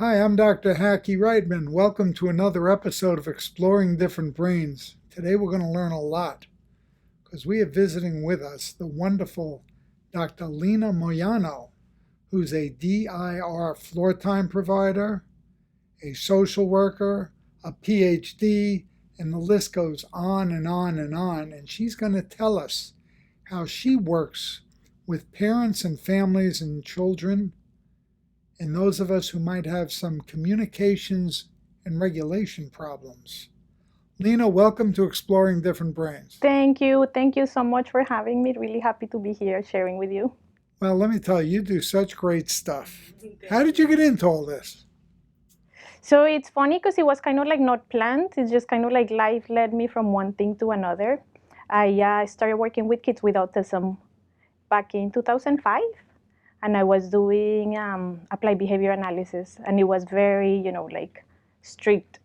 Hi, I'm Dr. Hackey Reitman. Welcome to another episode of Exploring Different Brains. Today we're going to learn a lot because we have visiting with us the wonderful Dr. Lina Moyano, who's a DIR Floortime provider, a social worker, a PhD, and the list goes on and on and on. And she's going to tell us how she works with parents and families and children and those of us who might have some communications and regulation problems. Lina, welcome to Exploring Different Brains. Thank you. Thank you so much for having me. Really happy to be here sharing with you. Well, let me tell you, you do such great stuff. How did you get into all this? So it's funny because it was kind of like not planned. It's just kind of like life led me from one thing to another. I started working with kids with autism back in 2005. And I was doing applied behavior analysis. And it was very, like strict,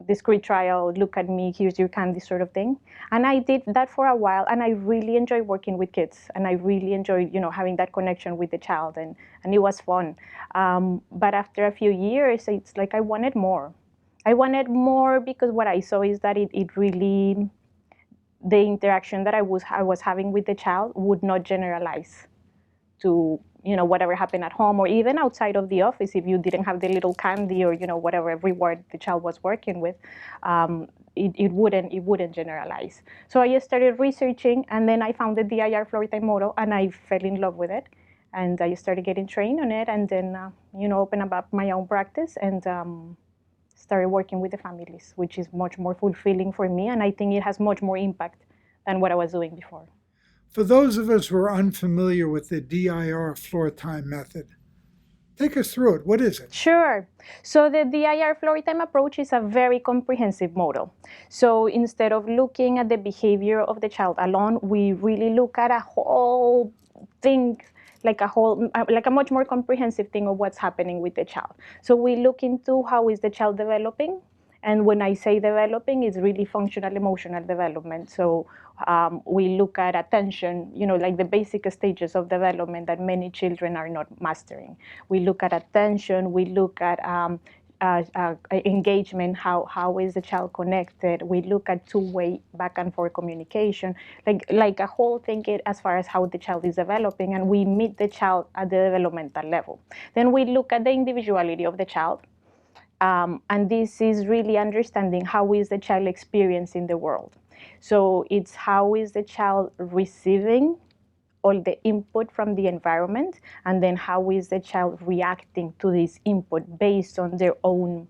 discrete trial, look at me, here's your candy sort of thing. And I did that for a while. And I really enjoyed working with kids. And I really enjoyed, having that connection with the child. And it was fun. But after a few years, it's like I wanted more. I wanted more because what I saw is that it really, the interaction that I was having with the child would not generalize to whatever happened at home or even outside of the office. If you didn't have the little candy or whatever reward the child was working with, it wouldn't generalize. So I just started researching, and then I found the DIR Floortime model, and I fell in love with it, and I started getting trained on it, and then opened up my own practice and started working with the families, which is much more fulfilling for me, and I think it has much more impact than what I was doing before. For those of us who are unfamiliar with the DIR Floortime method, take us through it. What is it? Sure. So the DIR Floortime approach is a very comprehensive model. So instead of looking at the behavior of the child alone, we really look at a whole thing, like a much more comprehensive thing of what's happening with the child. So we look into how is the child developing. And when I say developing, it's really functional emotional development. So we look at attention, like the basic stages of development that many children are not mastering. We look at attention, we look at engagement, how is the child connected. We look at two-way back and forth communication, like a whole thing as far as how the child is developing, and we meet the child at the developmental level. Then we look at the individuality of the child. And this is really understanding how is the child experiencing the world. So it's how is the child receiving all the input from the environment, and then how is the child reacting to this input based on their own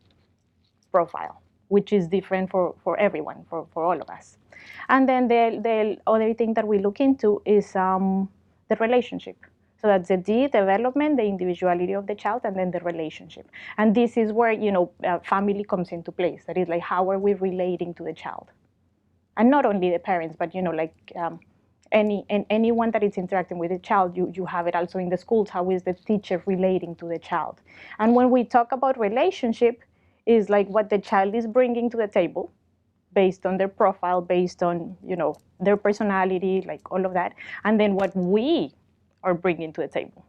profile, which is different for everyone, for all of us. And then the other thing that we look into is the relationship. So that's the D, development, the individuality of the child, and then the relationship. And this is where, family comes into place. That is like, how are we relating to the child? And not only the parents, but, anyone that is interacting with the child, you have it also in the schools. How is the teacher relating to the child? And when we talk about relationship, is like what the child is bringing to the table based on their profile, based on, their personality, like all of that. And then what we are bringing to the table.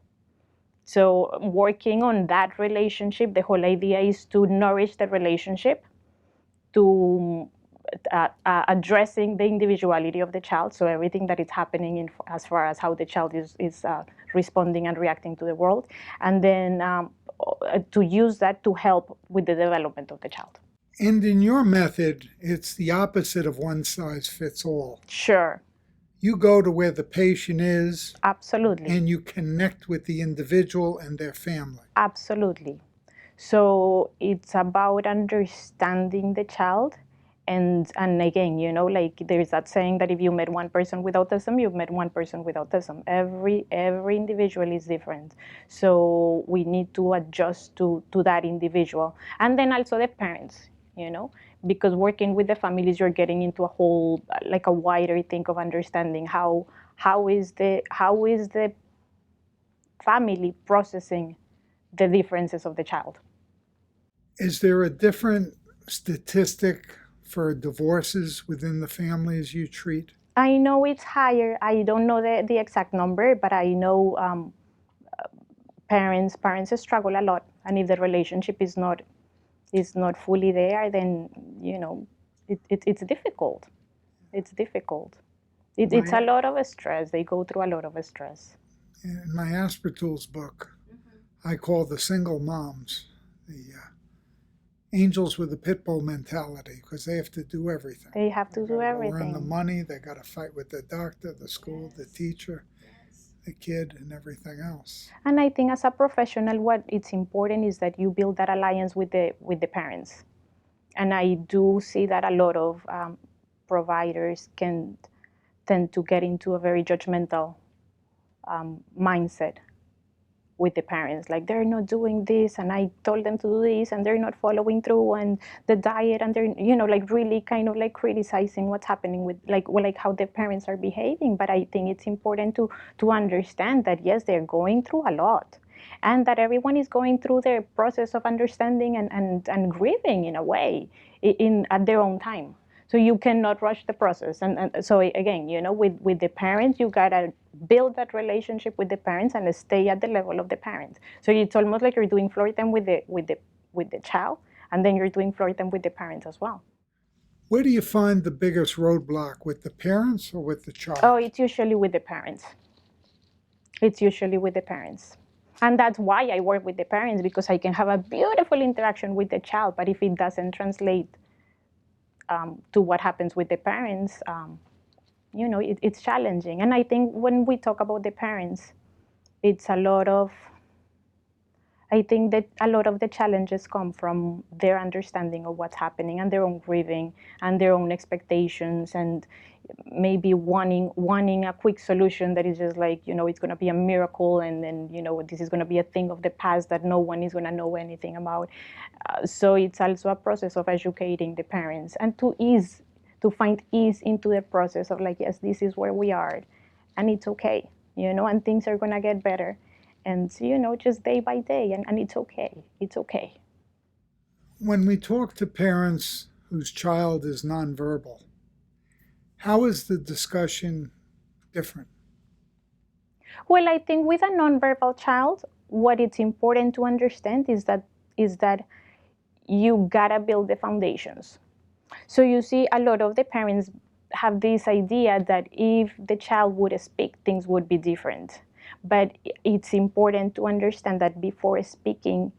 So working on that relationship, the whole idea is to nourish the relationship, to addressing the individuality of the child, so everything that is happening as far as how the child is responding and reacting to the world, and then to use that to help with the development of the child. And in your method, it's the opposite of one size fits all. Sure. You go to where the patient is. Absolutely. And you connect with the individual and their family. Absolutely. So it's about understanding the child. And again, like there's that saying that if you met one person with autism, you've met one person with autism. Every individual is different. So we need to adjust to that individual. And then also the parents, because working with the families, you're getting into a whole, like a wider thing of understanding how is the family processing the differences of the child. Is there a different statistic for divorces within the families you treat? I know it's higher. I don't know the exact number, but I know parents struggle a lot. And if the relationship is not fully there, then it's difficult. It's difficult. It's a lot of stress. They go through a lot of stress. In my Aspertools book, I call the single moms the angels with the pit bull mentality, because they have to do everything. They have to do Earn the everything. money, they got to fight with the doctor, the school, the teacher, the kid, and everything else. And I think as a professional, what it's important is that you build that alliance with the parents. And I do see that a lot of providers can tend to get into a very judgmental mindset with the parents, like they're not doing this, and I told them to do this, and they're not following through, and the diet, and they're like really kind of like criticizing what's happening with like how the parents are behaving. But I think it's important to understand that yes, they're going through a lot, and that everyone is going through their process of understanding and grieving in a way at their own time. So you cannot rush the process. And so again, with the parents, you gotta build that relationship with the parents and stay at the level of the parents. So it's almost like you're doing Floortime with the child, and then you're doing Floortime with the parents as well. Where do you find the biggest roadblock, with the parents or with the child? Oh, it's usually with the parents. It's usually with the parents. And that's why I work with the parents, because I can have a beautiful interaction with the child, but if it doesn't translate to what happens with the parents, it's challenging. And I think when we talk about the parents, I think that a lot of the challenges come from their understanding of what's happening and their own grieving and their own expectations, and maybe wanting a quick solution that is just like, it's going to be a miracle, and then, this is going to be a thing of the past that no one is going to know anything about. So it's also a process of educating the parents and to find ease into the process of like, yes, this is where we are, and it's okay, and things are going to get better. And, just day by day, and it's okay. It's okay. When we talk to parents whose child is nonverbal, how is the discussion different? Well, I think with a nonverbal child, what it's important to understand is that you gotta build the foundations. So you see, a lot of the parents have this idea that if the child would speak, things would be different. But it's important to understand that before speaking,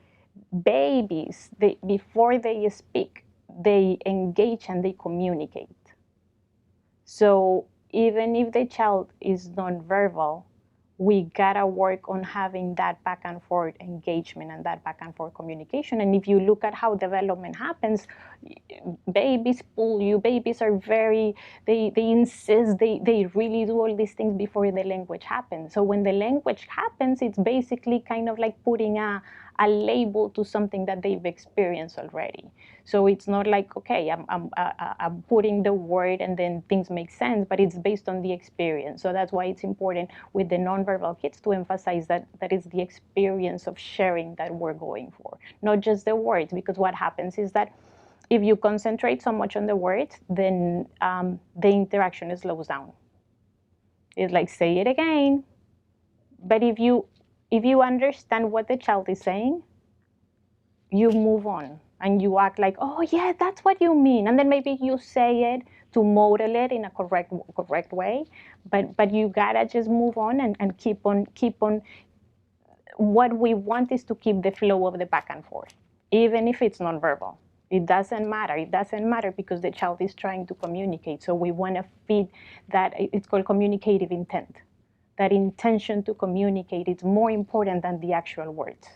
babies, before they speak, they engage and they communicate. So even if the child is nonverbal, we gotta work on having that back and forth engagement and that back and forth communication. And if you look at how development happens, babies pull you. Babies are they insist, they really do all these things before the language happens. So when the language happens, it's basically kind of like putting a label to something that they've experienced already. So it's not like, okay, I'm putting the word and then things make sense, but it's based on the experience. So that's why it's important with the nonverbal kids to emphasize that it's the experience of sharing that we're going for, not just the words. Because what happens is that if you concentrate so much on the words, then the interaction slows down. It's like, say it again. But if you understand what the child is saying, you move on and you act like, oh yeah, that's what you mean. And then maybe you say it to model it in a correct way. But you gotta just move on and keep on. What we want is to keep the flow of the back and forth, even if it's nonverbal. It doesn't matter. It doesn't matter because the child is trying to communicate. So we want to feed that. It's called communicative intent. That intention to communicate is more important than the actual words.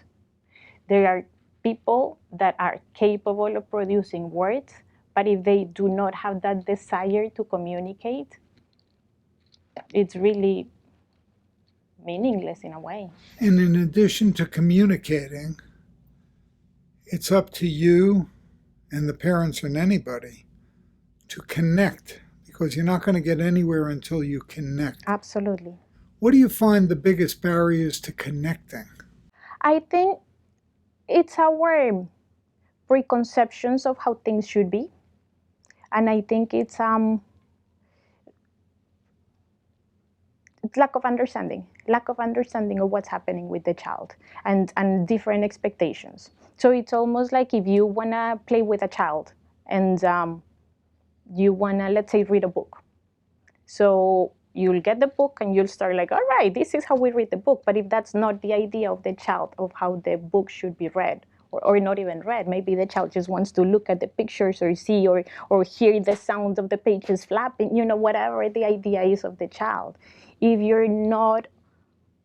There are people that are capable of producing words, but if they do not have that desire to communicate, it's really meaningless in a way. And in addition to communicating, it's up to you and the parents and anybody to connect, because you're not going to get anywhere until you connect. Absolutely. What do you find the biggest barriers to connecting? I think it's our preconceptions of how things should be. And I think it's lack of understanding. lack of understanding of what's happening with the child, and different expectations. So it's almost like if you want to play with a child and you want to, let's say, read a book. So you'll get the book and you'll start like, all right, this is how we read the book. But if that's not the idea of the child of how the book should be read, or not even read, maybe the child just wants to look at the pictures or see or hear the sound of the pages flapping, whatever the idea is of the child. If you're not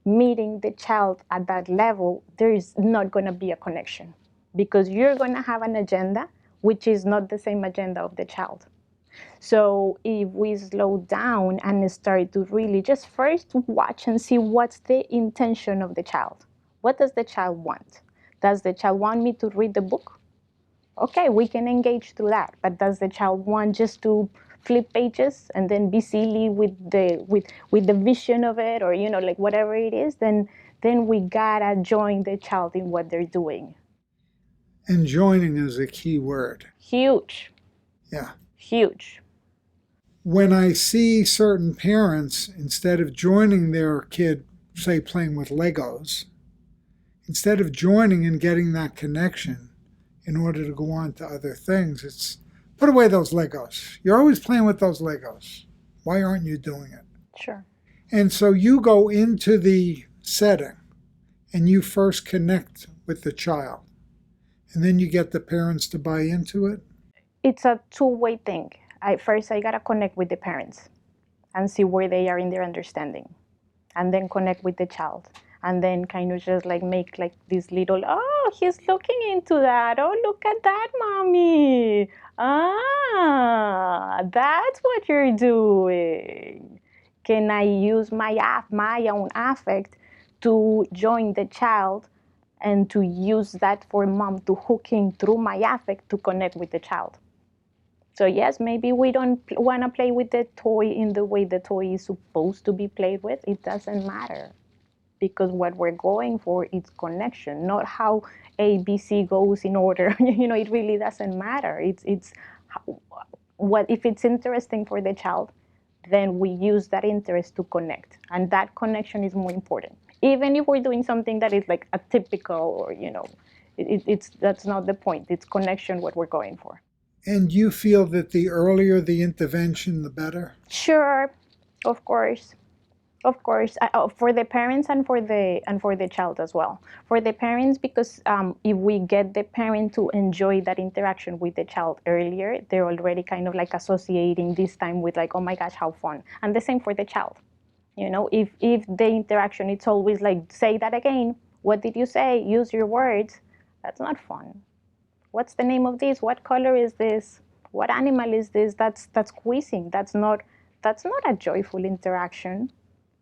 meeting the child at that level, there is not going to be a connection, because you're going to have an agenda which is not the same agenda of the child. So if we slow down and start to really just first watch and see what's the intention of the child. What does the child want? Does the child want me to read the book? Okay, we can engage through that. But does the child want just to flip pages and then be silly with the vision of it, or like whatever it is? Then we gotta join the child in what they're doing. And joining is a key word. Huge. Yeah. Huge. When I see certain parents, instead of joining their kid, say playing with Legos, instead of joining and getting that connection in order to go on to other things, it's put away those Legos. You're always playing with those Legos. Why aren't you doing it? Sure. And so you go into the setting and you first connect with the child, and then you get the parents to buy into it. It's a two-way thing. I gotta connect with the parents and see where they are in their understanding, and then connect with the child, and then kind of just like make like this little, oh, he's looking into that. Oh, look at that, mommy. Ah, that's what you're doing. Can I use my own affect to join the child and to use that for mom to hook in through my affect to connect with the child? So yes, maybe we don't want to play with the toy in the way the toy is supposed to be played with. It doesn't matter, because what we're going for is connection, not how A, B, C goes in order. It really doesn't matter. It's what if it's interesting for the child, then we use that interest to connect, and that connection is more important. Even if we're doing something that is like atypical, or it's that's not the point. It's connection what we're going for. And you feel that the earlier the intervention, the better? Sure, of course. Of course, for the parents and for the child as well. For the parents, because if we get the parent to enjoy that interaction with the child earlier, they're already kind of like associating this time with like, oh my gosh, how fun. And the same for the child. If the interaction, it's always like, say that again. What did you say? Use your words. That's not fun. What's the name of this? What color is this? What animal is this? That's quizzing. That's not a joyful interaction.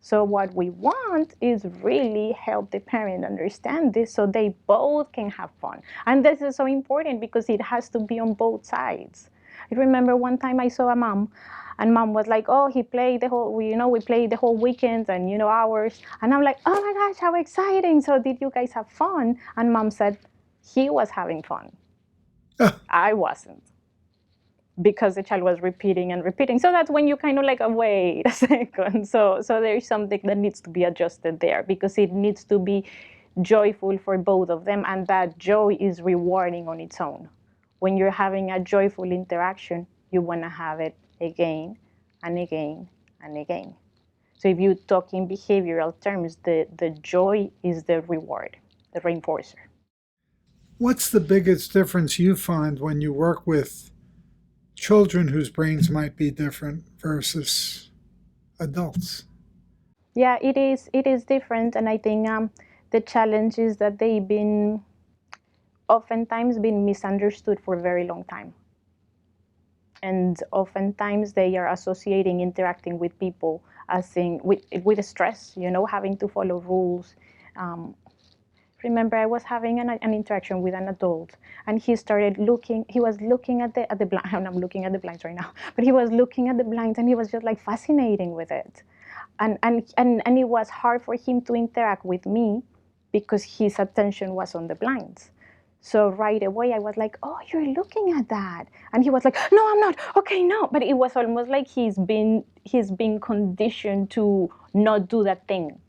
So what we want is really help the parent understand this so they both can have fun. And this is so important because it has to be on both sides. I remember one time I saw a mom, and mom was like, oh, he played the whole, we played the whole weekend and, hours. And I'm like, oh my gosh, how exciting. So did you guys have fun? And mom said, he was having fun. I wasn't, because the child was repeating and repeating. So that's when you kind of like, oh, wait a second. So there's something that needs to be adjusted there, because it needs to be joyful for both of them. And that joy is rewarding on its own. When you're having a joyful interaction, you want to have it again and again and again. So if you talk in behavioral terms, the joy is the reward, the reinforcer. What's the biggest difference you find when you work with children whose brains might be different versus adults? Yeah, it is different, and I think the challenge is that they've been oftentimes been misunderstood for a very long time, and oftentimes they are associating interacting with people as in with stress, having to follow rules. Remember, I was having an interaction with an adult, and he was looking at the blind. I'm looking at the blinds right now, but he was looking at the blinds, and he was just like fascinating with it. And it was hard for him to interact with me because his attention was on the blinds. So right away I was like, oh, you're looking at that. And he was like, no, I'm not. Okay, no. But it was almost like he's been conditioned to not do that thing.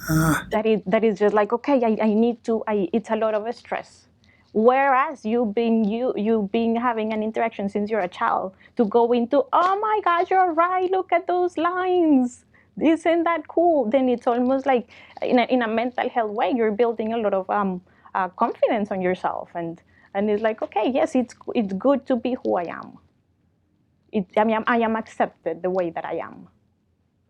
That is just like, okay, I need to, it's a lot of stress. Whereas you being having an interaction since you're a child, to go into, oh my gosh, you're right, look at those lines, isn't that cool? Then it's almost like in a mental health way, you're building a lot of confidence on yourself, and it's like, okay, yes, it's good to be who I am. I am accepted the way that I am.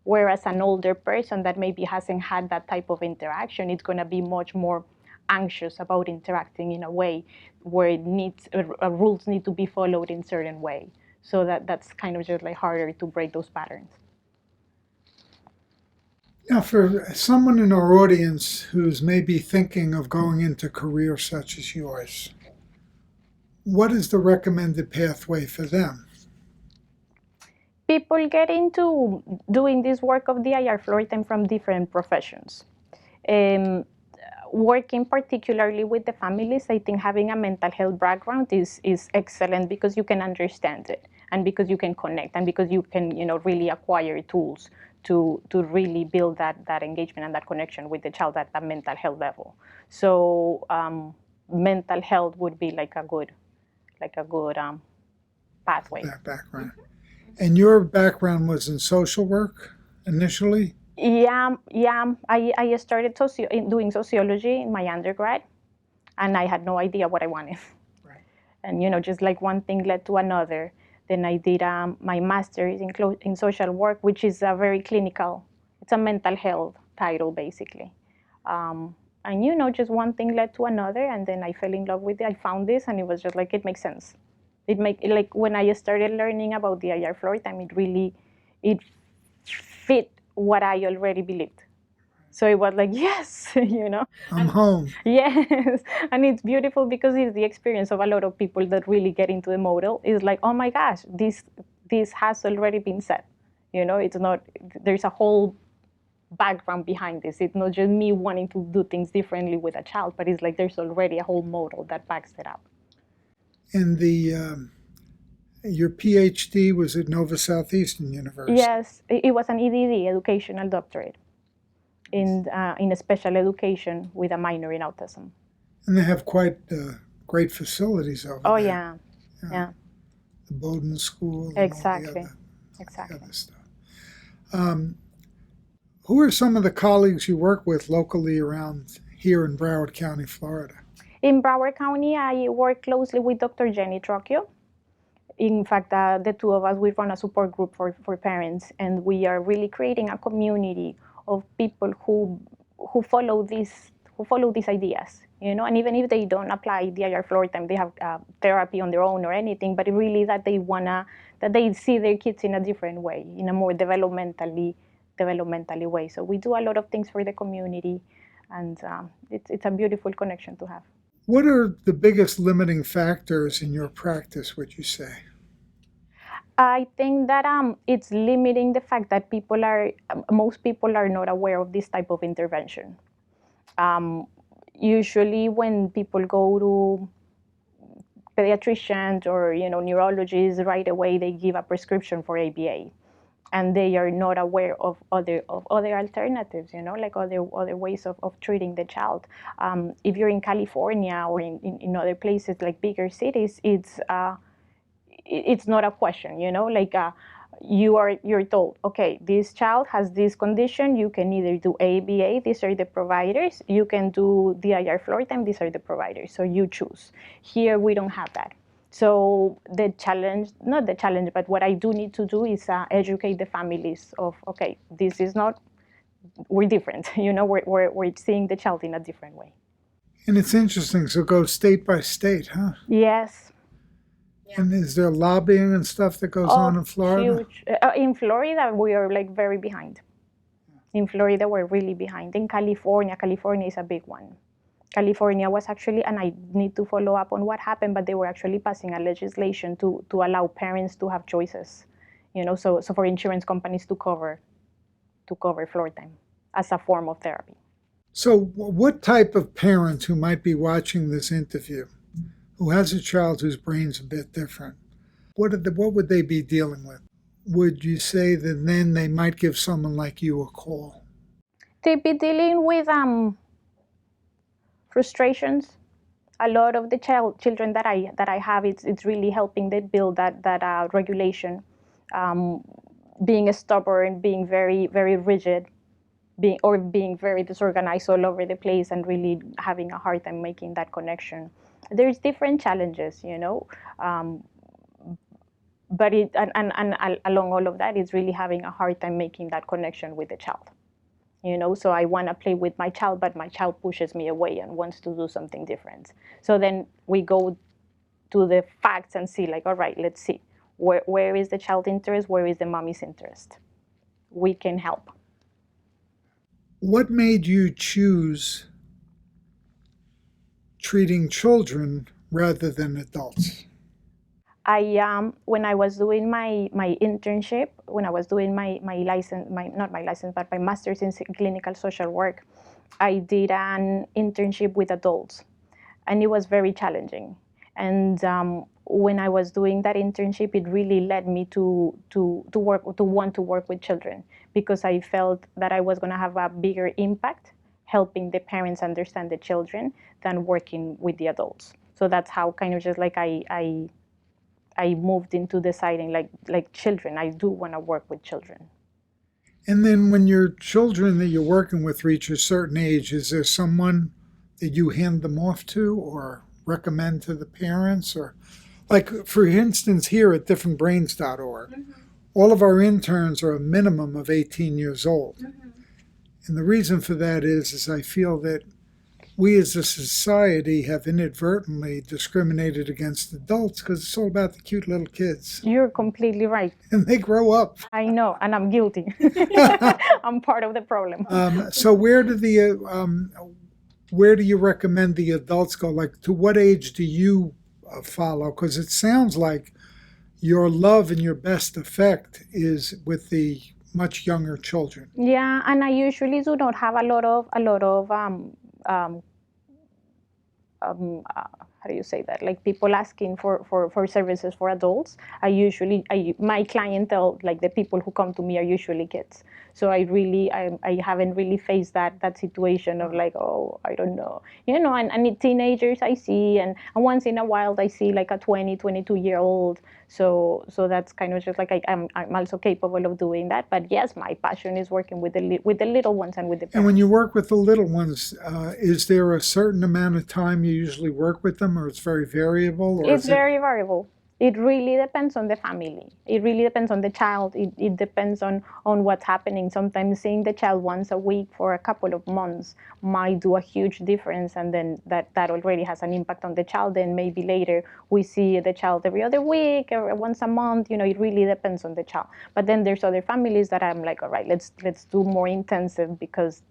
Whereas an older person that maybe hasn't had that type of interaction, it's going to be much more anxious about interacting in a way where it needs rules need to be followed in certain way. So that's kind of just like harder to break those patterns. Now, for someone in our audience who's maybe thinking of going into careers such as yours, what is the recommended pathway for them? People get into doing this work of DIR Floortime from different professions. Working particularly with the families, I think having a mental health background is excellent, because you can understand it, and because you can connect, and because you can really acquire tools to really build that engagement and that connection with the child at the mental health level. So mental health would be like a good pathway. That background. And your background was in social work initially? Yeah. I started doing sociology in my undergrad, and I had no idea what I wanted. Right. And just like one thing led to another. Then I did my master's in social work, which is a very clinical. It's a mental health title basically. And just one thing led to another, and then I fell in love with it. I found this, and it was just like, it makes sense. Like when I started learning about the IR Floortime, it fit what I already believed. So it was like, yes, I'm home. Yes, and it's beautiful because it's the experience of a lot of people that really get into the model. It's like, oh my gosh, this has already been said. It's not, there's a whole background behind this. It's not just me wanting to do things differently with a child, but it's like there's already a whole model that backs it up. And your PhD was at Nova Southeastern University. Yes, it was an EDD, educational doctorate, in a special education with a minor in autism. And they have quite great facilities over Oh, there. yeah. The Bowdoin School. Exactly. The other stuff. Who are some of the colleagues you work with locally around here in Broward County, Florida? In Broward County, I work closely with Dr. Jenny Trocchio. In fact, the two of us, we run a support group for parents, and we are really creating a community of people who follow these ideas, and even if they don't apply DIR Floortime, they have therapy on their own or anything, but really that they see their kids in a different way, in a more developmentally way. So we do a lot of things for the community, and it's a beautiful connection to have. What are the biggest limiting factors in your practice, would you say? I think that it's limiting the fact that most people are not aware of this type of intervention. Usually when people go to pediatricians or neurologists, right away they give a prescription for ABA, and they are not aware of other alternatives, like other ways of treating the child. If you're in California or in other places like bigger cities, it's not a question, you're told, okay, this child has this condition, you can either do ABA, these are the providers, you can do DIR Floortime, these are the providers, so you choose. Here we don't have that. So not the challenge, but what I do need to do is educate the families of, okay, this is not, we're different, we're seeing the child in a different way. And it's interesting, so go state by state, huh? Yes. And is there lobbying and stuff that goes on in Florida? Huge. In Florida, we are like very behind. In Florida, we're really behind. In California is a big one. California was actually, and I need to follow up on what happened, but they were actually passing a legislation to allow parents to have choices, so for insurance companies to cover Floortime as a form of therapy. So what type of parent who might be watching this interview, who has a child whose brain's a bit different, what would they be dealing with? Would you say that then they might give someone like you a call? They be dealing with frustrations. A lot of the children that I have, it's really helping them build that regulation, um, being stubborn, being very very rigid, being very disorganized all over the place, and really having a hard time making that connection. There's different challenges, but along all of that, it's really having a hard time making that connection with the child. So I want to play with my child, but my child pushes me away and wants to do something different. So then we go to the facts and see, like, all right, let's see, where is the child's interest, where is the mommy's interest? We can help. What made you choose treating children rather than adults? When I was doing my internship, when I was doing my license, not my license, but my master's in clinical social work, I did an internship with adults, and it was very challenging. And when I was doing that internship, it really led me to want to work with children, because I felt that I was going to have a bigger impact helping the parents understand the children than working with the adults. So that's how kind of just like I moved into deciding like children. I do want to work with children. And then when your children that you're working with reach a certain age, is there someone that you hand them off to or recommend to the parents? Or, like, for instance, here at differentbrains.org, all of our interns are a minimum of 18 years old. And the reason for that is I feel that we as a society have inadvertently discriminated against adults because it's all about the cute little kids. You're completely right. And they grow up. I know, and I'm guilty. I'm part of the problem. So where do you recommend the adults go? Like, to what age do you follow? Because it sounds like your love and your best effect is with the much younger children. Yeah, and I usually do not have a lot of how do you say that? Like, people asking for services for adults. My clientele, like the people who come to me, are usually kids. So I haven't really faced that situation of like, oh, I don't know, and teenagers I see, and once in a while I see like a 22-year-old. So that's kind of just like I'm also capable of doing that. But yes, my passion is working with the little ones and with the parents. And when you work with the little ones, is there a certain amount of time you usually work with them, or it's very variable? Or it's very variable. It really depends on the family. It really depends on the child. It depends on what's happening. Sometimes seeing the child once a week for a couple of months might do a huge difference, and then that already has an impact on the child. Then maybe later we see the child every other week or once a month. It really depends on the child. But then there's other families that I'm like, all right, let's do more intensive, because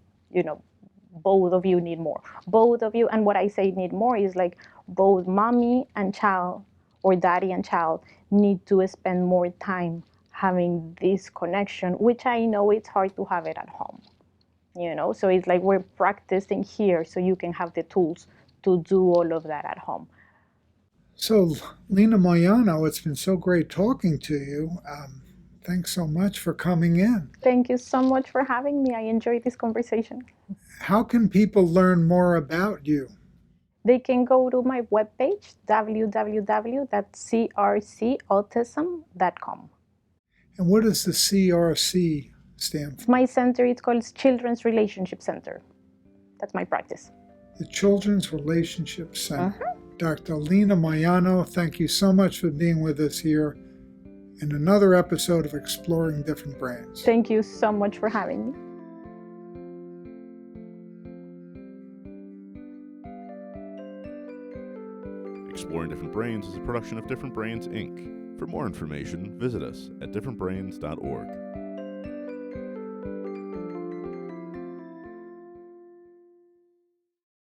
both of you need more. Both of you, and what I say need more is like both mommy and child, or daddy and child, need to spend more time having this connection, which I know it's hard to have it at home. So it's like we're practicing here so you can have the tools to do all of that at home. So, Lina Moyano, it's been so great talking to you. Thanks so much for coming in. Thank you so much for having me. I enjoyed this conversation. How can people learn more about you? They can go to my webpage, www.crcautism.com. And what does the CRC stand for? My center, it's called Children's Relationship Center. That's my practice. The Children's Relationship Center. Dr. Lina Moyano, thank you so much for being with us here in another episode of Exploring Different Brains. Thank you so much for having me. Exploring Different Brains is a production of Different Brains, Inc. For more information, visit us at differentbrains.org.